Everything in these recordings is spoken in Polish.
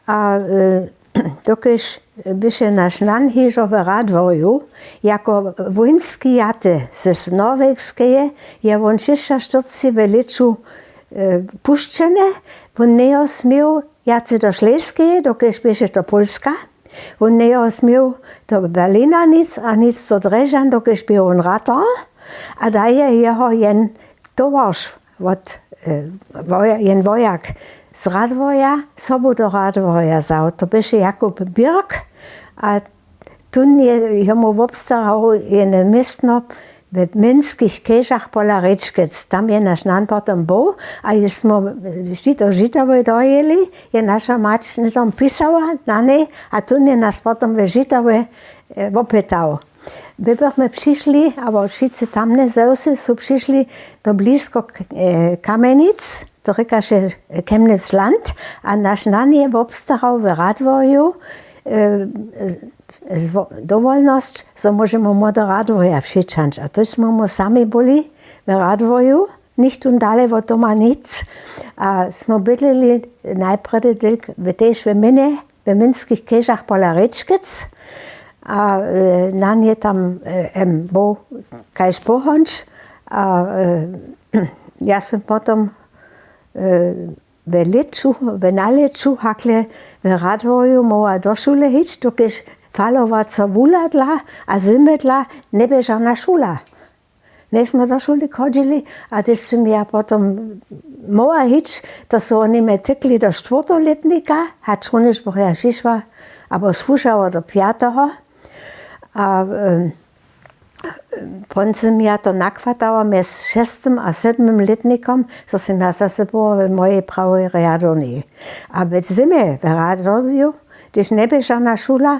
A dokiż by się nasz nan hižo w Radworju, jako woński jaty ze norwegskie, je on 46 w liczu puszczone, on nie osmiał jacy do Szleskie, dokiż by się do Polska. On nie osmiał do Berlina nic, a nic do Dreżan, dokiż by on ratar. A daje jeho jen towarz, jen wojak z Radworja, sobu do Radworja zał. To byše Jakub Birk, a tu jemu obstarał jedno miestno w Minskich Kežach pola Rečkec. Tam je naš nan potom był, a jesmo do Žitavoj dojeli, je naša mać tam pisała na nej, a tu je nas potom w Žitavoj opytał. Byśmy przyszli, ale wszyscy tamne zeusy są przyszli do blisko Kamenic, to ryka się Chemnitz Land, a nasz nan je obstarał w Radworju dowolność, że możemy do Radworja przyjść. A tośmy mu sami byli w Radworju, nicht und dalej od doma nic. A smo bydleli najpierw tylko też w Minie, w Minskich Kežach pola Rečkec. A nan je tam był kajś pohonč. A ja sam potom w naleczu hakle w Radworju mogła do szule iść, dokiż falowa co wula dla, a zimy dla nie była żadna szula. Nieśmy do szuli chodzili, a gdyż sam ja potom mogła iść, to są oni mnie tykli do czwartoletnika, a czunisz, bo ja przyszła, albo słuchała do piątego. A potem ja to nakładała z 6. a 7. letnikom, co sam ja zase była w mojej prawej riadonie. A w zimie w Radworju, gdyż nie była żadna szula,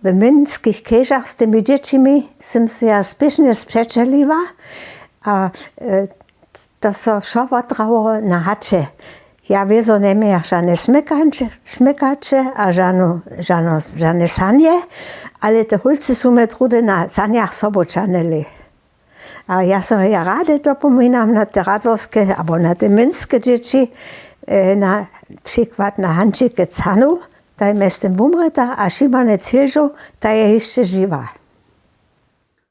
w Minskich Kežach z tymi dziećmi sam się ja spiesznie sprzeczeliła, a to so wszowatrało na chacie. Ja wieso nie miała żadne smykacze, a żadne sanie, ale te hulcy są mnie trudy na saniach soboczaneli. A ja sobie ja rady dopominam na te radworskie, albo na te minskie dzieci, na przykład na Hanczykę Canu, ta jest umreta, a Szymane Cilżu, ta jest jeszcze żywa.